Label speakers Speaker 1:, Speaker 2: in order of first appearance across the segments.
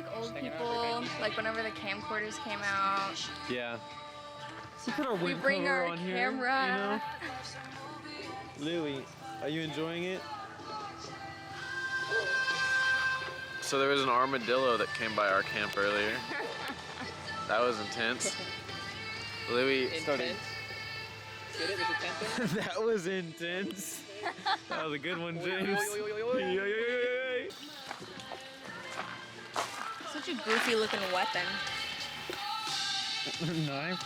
Speaker 1: like old people, like whenever the camcorders came out.
Speaker 2: Yeah. So put our
Speaker 1: We
Speaker 2: wind
Speaker 1: bring
Speaker 2: cover
Speaker 1: our
Speaker 2: on here,
Speaker 1: camera.
Speaker 2: you know? Louie, are you enjoying it? So there was an armadillo that came by our camp earlier. That was intense. Louie started.
Speaker 3: Get it? There's a tent there?
Speaker 2: That was intense. That was a good one, James.
Speaker 1: Such a goofy looking weapon.
Speaker 2: Knife?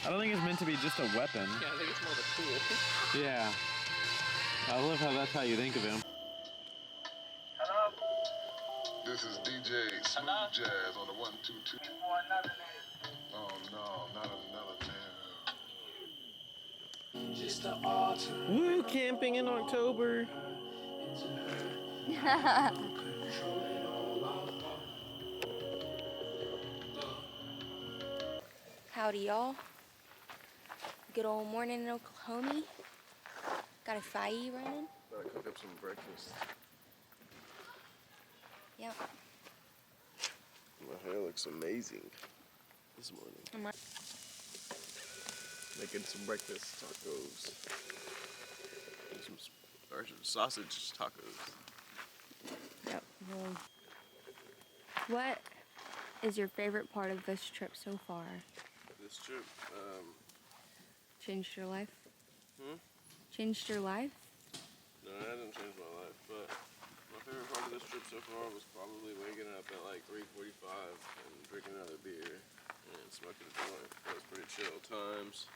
Speaker 2: I don't think it's meant to be just a weapon.
Speaker 3: Yeah, I think it's more of a tool.
Speaker 2: Yeah. I love how that's how you think of him.
Speaker 4: Hello?
Speaker 5: This is DJ Smooth Jazz on the 122.
Speaker 4: For another name.
Speaker 5: Oh no, not another man.
Speaker 4: Just the altar.
Speaker 2: Woo, camping in October.
Speaker 1: Howdy, y'all. Good old morning in Oklahoma. Got a fire running.
Speaker 2: Gotta cook up some breakfast.
Speaker 1: Yep.
Speaker 2: My hair looks amazing this morning. Making some breakfast tacos. And some sausage tacos.
Speaker 1: Yep. What is your favorite part of this trip so far?
Speaker 2: This trip,
Speaker 1: Changed your life? Changed your life?
Speaker 2: no, it hasn't changed my life, but my favorite part of this trip so far was probably waking up at like 3:45 and drinking another beer and smoking a joint. That was pretty chill times.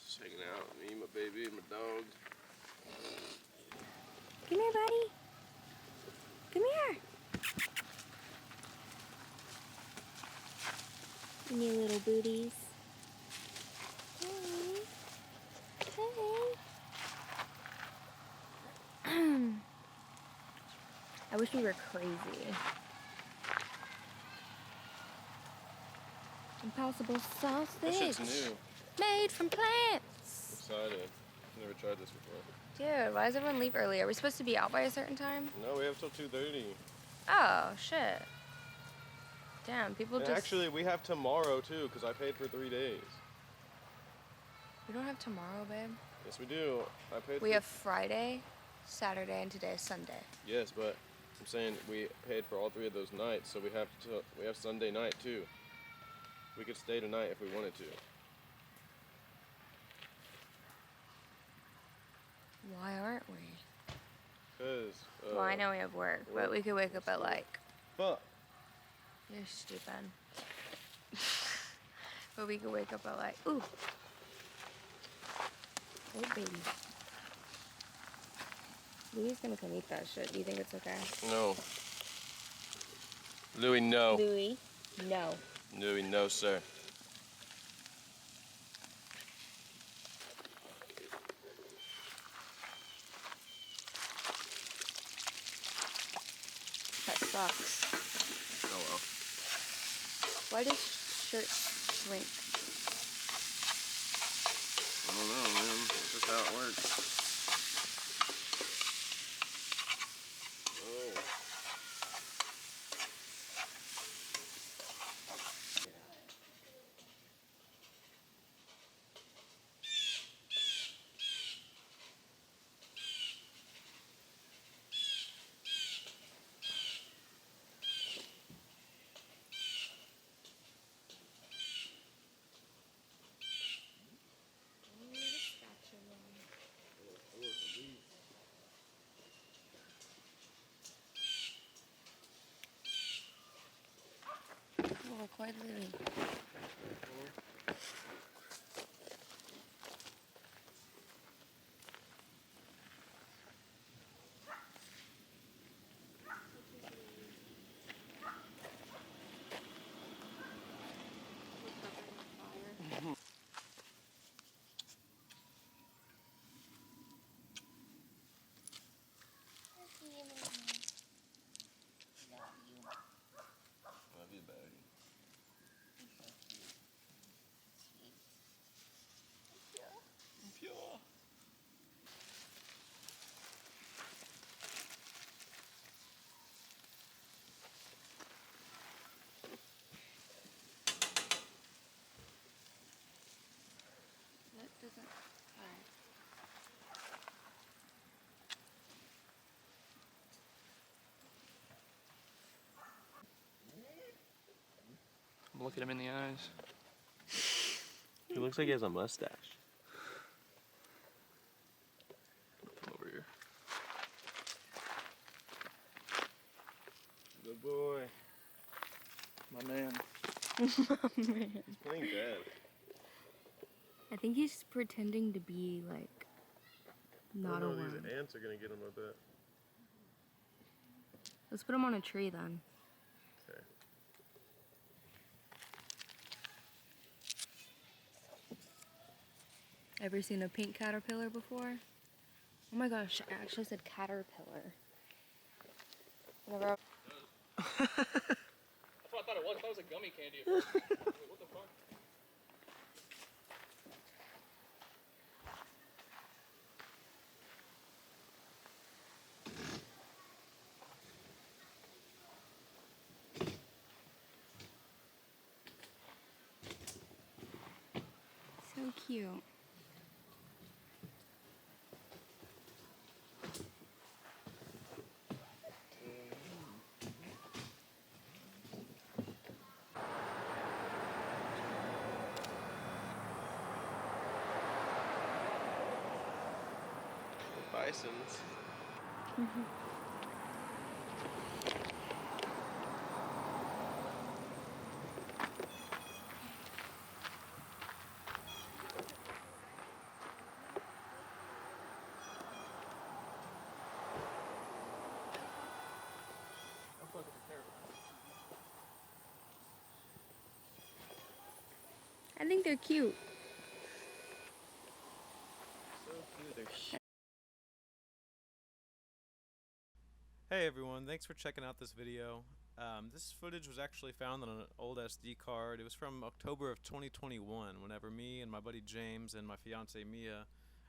Speaker 2: Just hanging out, me, my baby, and my dog.
Speaker 1: Come here, buddy. Come here. You little booties. Hey. Hey. I wish we were crazy. Impossible sausage.
Speaker 2: That shit's new.
Speaker 1: Made from plants.
Speaker 2: Excited. Never tried this before.
Speaker 1: Dude, why does everyone leave early? Are we supposed to be out by a certain time?
Speaker 2: No, we have till 2:30.
Speaker 1: Oh, shit. Damn, people
Speaker 2: And
Speaker 1: just...
Speaker 2: actually, we have tomorrow too, because I paid for 3 days.
Speaker 1: We don't have tomorrow, babe.
Speaker 2: Yes, we do. I paid.
Speaker 1: We have Friday, Saturday, and today is Sunday.
Speaker 2: Yes, but I'm saying we paid for all 3 of those nights, so we have Sunday night too. We could stay tonight if we wanted to.
Speaker 1: Why aren't we?
Speaker 2: Cause.
Speaker 1: Well, I know we have work, but we could wake up at like...
Speaker 2: But.
Speaker 1: You're stupid. But we could wake up at like... Ooh. Oh, baby. Louie's gonna come eat that shit. Do you think it's okay?
Speaker 2: No. Louie, no.
Speaker 1: Louie, no.
Speaker 2: Louie, no, sir.
Speaker 1: That sucks.
Speaker 2: Oh well.
Speaker 1: Why does shirt shrink?
Speaker 2: I don't know, man. That's just how it works. Oh.
Speaker 1: Oh, quite Louie.
Speaker 2: Love you, baby.
Speaker 3: Look at him in the eyes.
Speaker 2: He looks like he has a mustache.
Speaker 3: Come over here.
Speaker 2: Good boy.
Speaker 3: My man.
Speaker 2: He's playing dead.
Speaker 1: I think he's pretending to be like not a
Speaker 2: Oh no,
Speaker 1: worm.
Speaker 2: these ants are gonna get him, I bet.
Speaker 1: Let's put him on a tree then.
Speaker 2: Okay.
Speaker 1: Ever seen a pink caterpillar before? Oh my gosh, I actually said caterpillar. Whenever
Speaker 3: That's what I thought it was. I thought it was a gummy candy at first. What the fuck?
Speaker 1: So cute.
Speaker 2: Bisons.
Speaker 1: I think they're cute.
Speaker 2: So cute. They're
Speaker 6: Hey everyone, thanks for checking out this video. This footage was actually found on an old SD card. It was from October of 2021, whenever me and my buddy James and my fiance Mia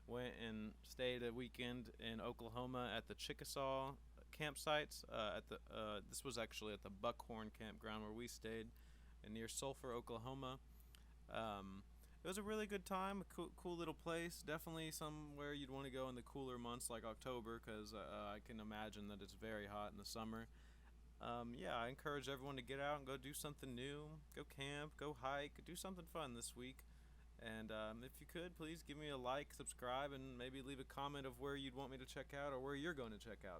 Speaker 6: went and stayed a weekend in Oklahoma at the Chickasaw campsites. This was actually at the Buckhorn campground where we stayed, near Sulphur, Oklahoma. It was a really good time, a cool little place. Definitely somewhere you'd want to go in the cooler months like October, because I can imagine that it's very hot in the summer. Yeah, I encourage everyone to get out and go do something new, go camp, go hike, do something fun this week. And if you could, please give me a like, subscribe, and maybe leave a comment of where you'd want me to check out or where you're going to check out.